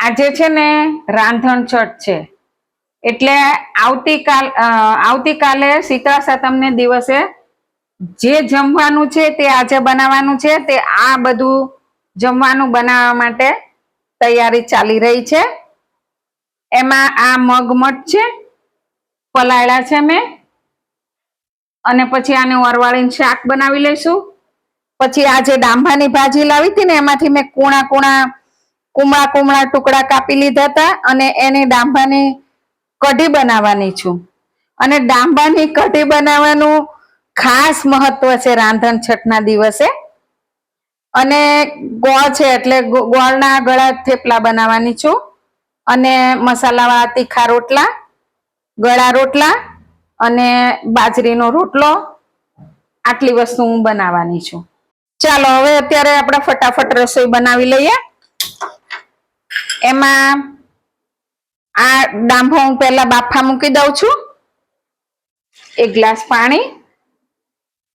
આજે છે ને રાંધણ છઠ છે એટલે આવતીકાલે શીતળા સાતમને દિવસે જે જમવાનું છે તે આજે બનાવવાનું છે તે આ બધું જમવાનું બનાવવા માટે તૈયારી ચાલી રહી છે। એમાં આ મગમઠ છે, પલાળ્યા છે મેં, અને પછી આને વરવાળીને શાક બનાવી લઈશું। પછી આ જે ડાંભાની ભાજી લાવી હતી ને એમાંથી મેં કુમળા ટુકડા કાપી લીધા હતા અને એની ડાંભાની કઢી બનાવવાની છું। અને ડાંભાની કઢી બનાવવાનું ખાસ મહત્વ છે રાંધણ છઠના દિવસે। અને ગોળ છે એટલે ગોળના ગળા થેપલા બનાવવાની છું, અને મસાલાવાળા તીખા રોટલા, ગળા રોટલા અને બાજરીનો રોટલો, આટલી વસ્તુ હું બનાવવાની છું। ચાલો હવે અત્યારે આપણે ફટાફટ રસોઈ બનાવી લઈએ। એમાં આ ડાંભો હું પહેલા બાફા મૂકી દઉં છું, 1 ગ્લાસ પાણી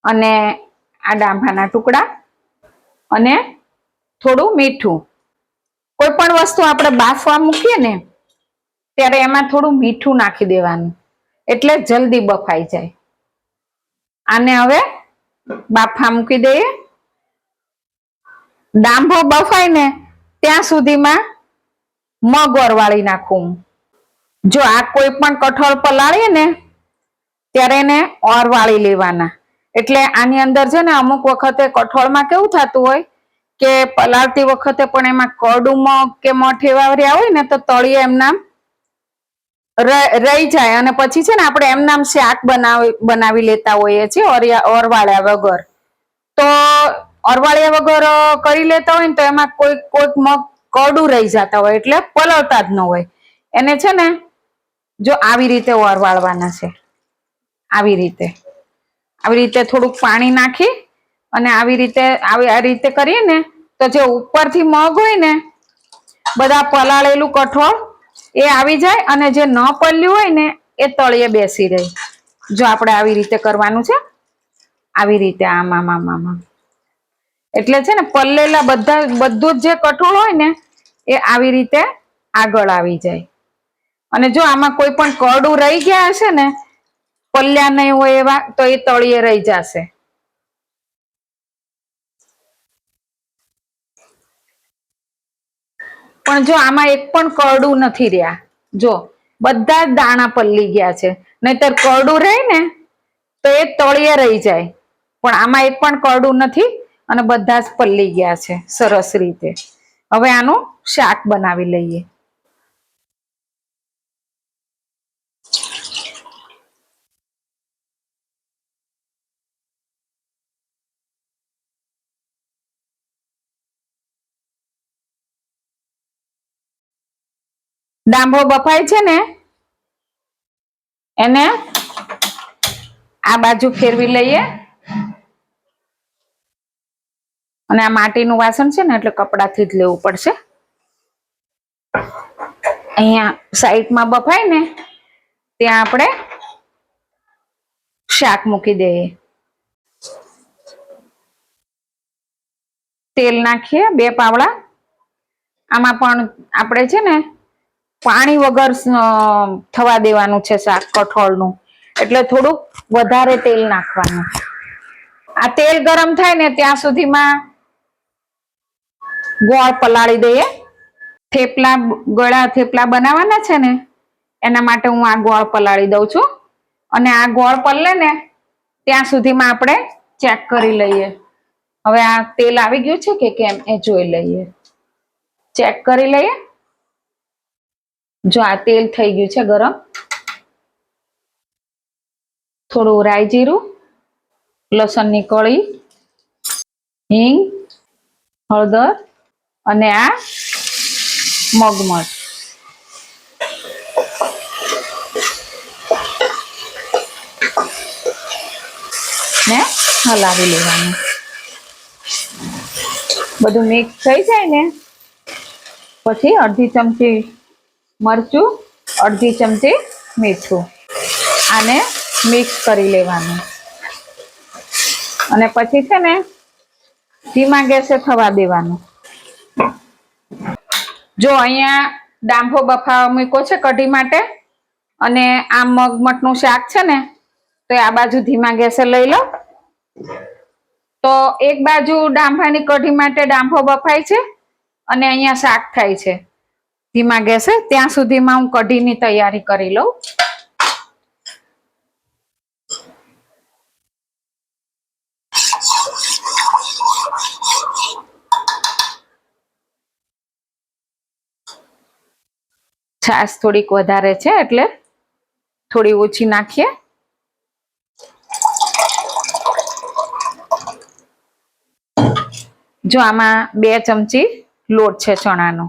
અને આ ડાંભાના ટુકડા અને થોડું મીઠું। કોઈ પણ વસ્તુ આપણે બાફવા મૂકીએ ને ત્યારે એમાં થોડું મીઠું નાખી દેવાનું એટલે જલ્દી બફાઈ જાય। આને હવે બાફા મૂકી દઈએ। ડાંભો બફાય ને ત્યાં સુધીમાં મગ વરવાળી નાખું। જો આ કોઈ પણ કઠોળ પલાળીએ ને ત્યારે એને ઓરવાળી લેવાના, એટલે આની અંદર છે ને અમુક વખતે કઠોળમાં કેવું થતું હોય કે પલાળતી વખતે પણ એમાં કડું મગ કે મઠ એવા રહ્યા હોય ને તો તળિયે એમનામ રહી જાય, અને પછી છે ને આપણે એમનામ શાક બનાવી લેતા હોઈએ છીએ ઓરવાળ્યા વગર। તો ઓરવાળ્યા વગર કરી લેતા હોય ને તો એમાં કોઈક મગ કડું રહી જતા હોય એટલે પલળતા જ ન હોય। એને છે ને જો આવી રીતે ઓરવાળવાના છે, આવી રીતે થોડુંક પાણી નાખી અને આવી રીતે કરીએ ને તો જે ઉપરથી મગ હોય ને બધા પલાળેલું કઠોળ એ આવી જાય, અને જે ન પલ્યું હોય ને એ તળિયે બેસી રહે। જો આપણે આવી રીતે કરવાનું છે, આવી રીતે આમ એટલે છે ને પલ્લેલા બધું જ જે કઠોળ હોય ને એ આવી રીતે આગળ આવી જાય। અને જો આમાં કોઈ પણ કરડું રહી ગયા હશે ને, પલ્યા નહીં હોય એવા, તો એ તળિયે રહી જશે। પણ જો આમાં એક પણ કરડું નથી રહ્યા, જો બધા જ દાણા પલ્લી ગયા છે, નહીતર કરડું રહે ને તો એ તળિયે રહી જાય, પણ આમાં એક પણ કરડું નથી અને બધા જ પલ્લી ગયા છે સરસ રીતે। હવે આનું શાક બનાવી લઈએ। ડાંભો બફાય છે ને એને આ બાજુ ફેરવી લઈએ, અને આ માટીનું વાસણ છે ને એટલે કપડાથી જ લેવું પડશે। અહીંયા સાઈડમાં બફાય ને ત્યાં આપણે શાક મૂકી દઈએ। તેલ નાખીએ 2 પાવડા। આમાં પણ આપણે છે ને પાણી વગર થવા દેવાનું છે શાક કઠોળનું, એટલે થોડુંક વધારે તેલ નાખવાનું। આ તેલ ગરમ થાય ને ત્યાં સુધીમાં ગોળ પલાળી દઈએ। ગળા થેપલા બનાવવાના છે ને એના માટે હું આ ગોળ પલાળી દઉં છું, અને આ ગોળ પલળે ને ત્યાં સુધીમાં આપણે ચેક કરી લઈએ। હવે આ તેલ આવી ગયું છે કે કેમ એ જોઈ લઈએ, ચેક કરી લઈએ। જો આ તેલ થઈ ગયું છે ગરમ, થોડું રાઈ જીરું, લસણની કળી, હિંગ, હળદર અને આ મગમઠ। ને હલાવી લેવાનું। બધું મિક્સ થઈ જાય ને પછી અડધી ચમચી મરચું, અડધી ચમચી મીઠું, આને મિક્સ કરી લેવાનું, અને પછી છે ને ધીમા ગેસે થવા દેવાનું। જો અહીંયા ડાંભો બફાવા મૂક્યો છે કઢી માટે, અને આ મગમઠનું શાક છે ને તો આ બાજુ ધીમા ગેસે લઈ લો. તો એક બાજુ ડાંભાની કઢી માટે ડાંભો બફાય છે અને અહીંયા શાક થાય છે ધીમા ગેસે. ત્યાં સુધીમાં હું કઢીની તૈયારી કરી લઉં. છાશ થોડીક વધારે છે એટલે થોડી ઓછી નાખીએ. જો આમાં 2 ચમચી લોટ છે ચણાનો,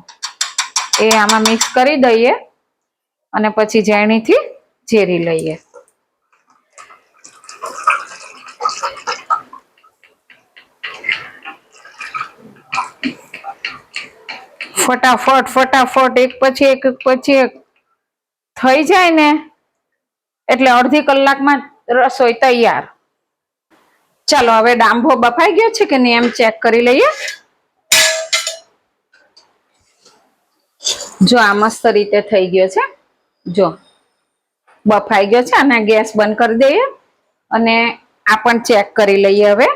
એ આમાં મિક્સ કરી દઈએ અને પછી ઝેણીથી ઝેરી લઈએ. ફટાફટ એક પછી એક થઈ જાય ને એટલે અડધી કલાકમાં રસોઈ તૈયાર. ચાલો હવે ડાંભો બફાઈ ગયો છે કે નહીં એમ ચેક કરી લઈએ. જો આ મસ્ત રીતે થઈ ગયો છે, જો બફાઈ ગયો છે. અને ગેસ બંધ કરી દઈએ અને આ પણ ચેક કરી લઈએ. હવે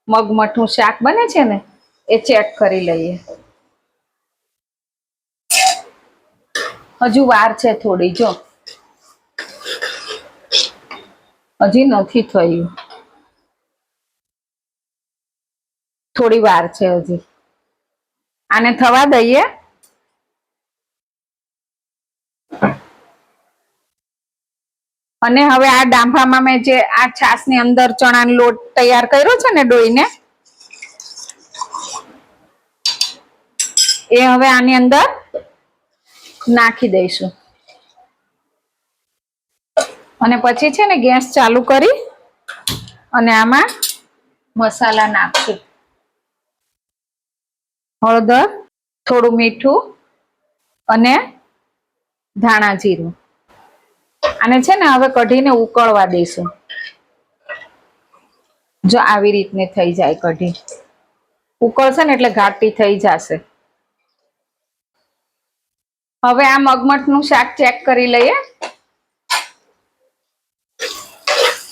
મગમઠનું શાક બને છે ને એ ચેક કરી લઈએ. હજુ વાર છે થોડી, જો હજી નથી થયું, થોડી વાર છે હજી. આને થવા દઈએ. અને હવે આ ડાંભામાં મેં જે આ છાશની અંદર ચણાનો લોટ તૈયાર કર્યો છે ને ડોઈને, એ હવે આની અંદર નાખી દઈશું. અને પછી છે ને ગેસ ચાલુ કરી અને આમાં મસાલા નાખશું. હળદર, થોડું મીઠું અને ધાણા જીરું. આને છે ને હવે કઢીને ઉકળવા દઈશું. જો આવી રીતની થઈ જાય કઢી, ઉકળશે ને એટલે ઘાટી થઈ જશે. હવે આ મગમઠનું શાક ચેક કરી લઈએ.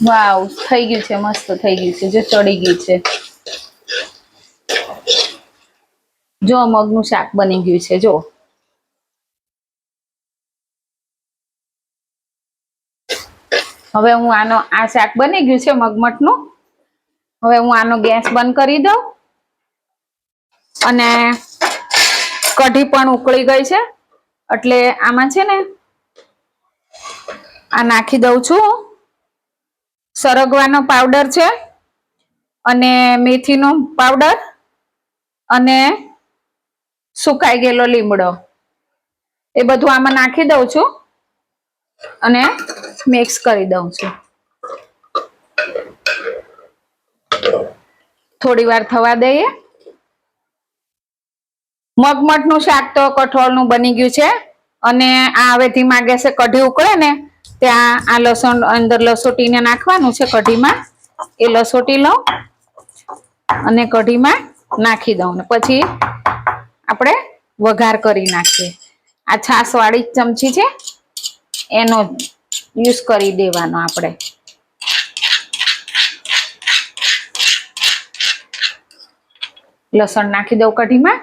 વાવ, થઈ ગયું છે, મસ્ત થઈ ગયું છે, જો ચડી ગયું છે. જો મગનું શાક બની ગયું છે. જો હવે હું આ શાક બની ગયું છે મગમઠનું. હવે હું આનો ગેસ બંધ કરી દઉં અને કઢી પણ ઉકળી ગઈ છે એટલે આમાં છે ને આ નાખી દઉં છું. સરગવાનો પાવડર છે અને મેથીનો પાવડર અને સુકાઈ ગયેલો લીમડો, એ બધું આમાં નાખી દઉં છું અને મિક્સ કરી દઉં છું. થોડી વાર થવા દઈએ. મગમઠનું શાક તો કઠોળનું બની ગયું છે. અને આ હવે ધીમા ગેસે કઢી ઉકળે ને ત્યાં આ લસણ અંદર લસોટીને નાખવાનું છે કઢીમાં. એ લસોટી લઉં અને કઢીમાં નાખી દઉં ને પછી આપણે વઘાર કરી નાખીએ. આ છાશ વાળી ચમચી છે એનો યુઝ કરી દેવાનો આપણે. લસણ નાખી દઉં કઢીમાં.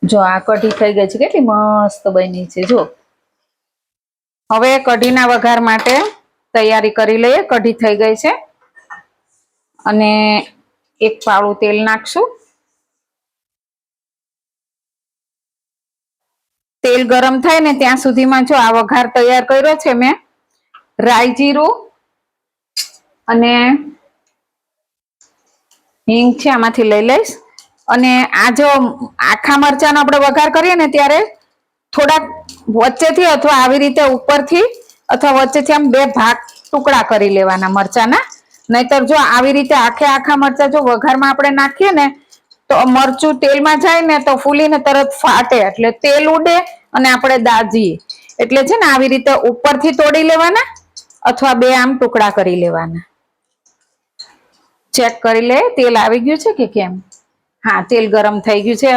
જો આ કઢી થઈ ગઈ છે, કેટલી મસ્ત બની છે. જો હવે કઢીના વઘાર માટે તૈયારી કરી લઈએ. કઢી થઈ ગઈ છે અને એક પાવડું તેલ નાખશું. તેલ ગરમ થાય ને ત્યાં સુધીમાં જો આ વઘાર તૈયાર કર્યો છે મેં, રાઈ જીરું અને હિંગ છે આમાંથી લઈ લઈશ. અને આ જો આખા મરચાંનો આપણે વઘાર કરીએ ને ત્યારે થોડાક વચ્ચેથી અથવા આવી રીતે ઉપરથી અથવા વચ્ચેથી આમ 2 ભાગ ટુકડા કરી લેવાના મરચાંના. નહીતર જો આવી રીતે આખા મરચાં જો વઘારમાં આપણે નાખીએ ને તો મરચું તેલમાં જાય ને તો ફૂલીને તરત ફાટે, એટલે તેલ ઉડે અને આપણે દાજીએ. એટલે છે ને આવી રીતે ઉપરથી તોડી લેવાના અથવા 2 આમ ટુકડા કરી લેવાના. ચેક કરી લે તેલ આવી ગયું છે કે કેમ. હા, તેલ ગરમ થઈ ગયું છે.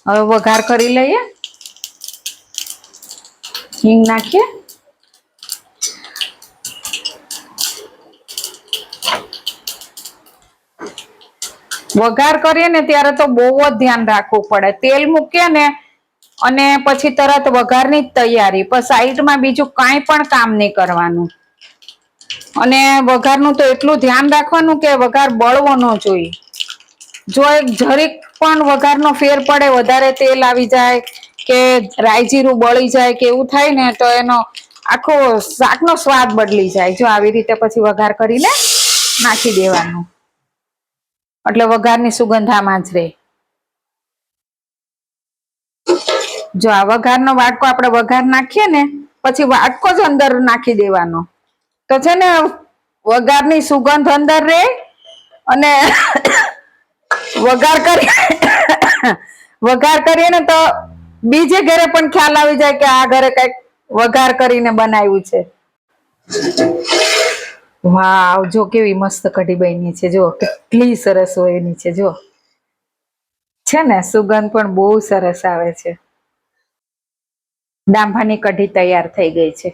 હવે વઘાર કરી લઈએ. હિંગ નાખીએ. વઘાર કરીએ ને ત્યારે તો બહુ જ ધ્યાન રાખવું પડે. તેલ મૂકીએ ને અને પછી તરત વઘારની જ તૈયારી, પણ સાઈડમાં બીજું કાંઈ પણ કામ નહીં કરવાનું. અને વઘારનું તો એટલું ધ્યાન રાખવાનું કે વઘાર બળવો ન જોઈએ. જો એક જરીક પણ વઘારનો ફેર પડે, વધારે તેલ આવી જાય કે રાઈ જીરું બળી જાય કે એવું થાય ને, તો એનો આખો શાકનો સ્વાદ બદલી જાય. જો આવી રીતે પછી વઘાર કરીને નાખી દેવાનું, એટલે વઘારની સુગંધ આમાં જ રહે. જો આ વઘારનો વાટકો આપણે વઘાર નાખીએ ને પછી વાટકો જ અંદર નાખી દેવાનો, તો છે ને વઘારની સુગંધ અંદર રહે. અને વઘાર કરીએ ને તો બીજે ઘરે પણ ખ્યાલ આવી જાય કે આ ઘરે કઈક વઘાર કરીને બનાવ્યું છે. વાવ, જો કેવી મસ્ત કઢી બની છે. જો કેટલી સરસ હોય એની છે. જો છે ને સુગંધ પણ બહુ સરસ આવે છે. ડાંભાની કઢી તૈયાર થઈ ગઈ છે.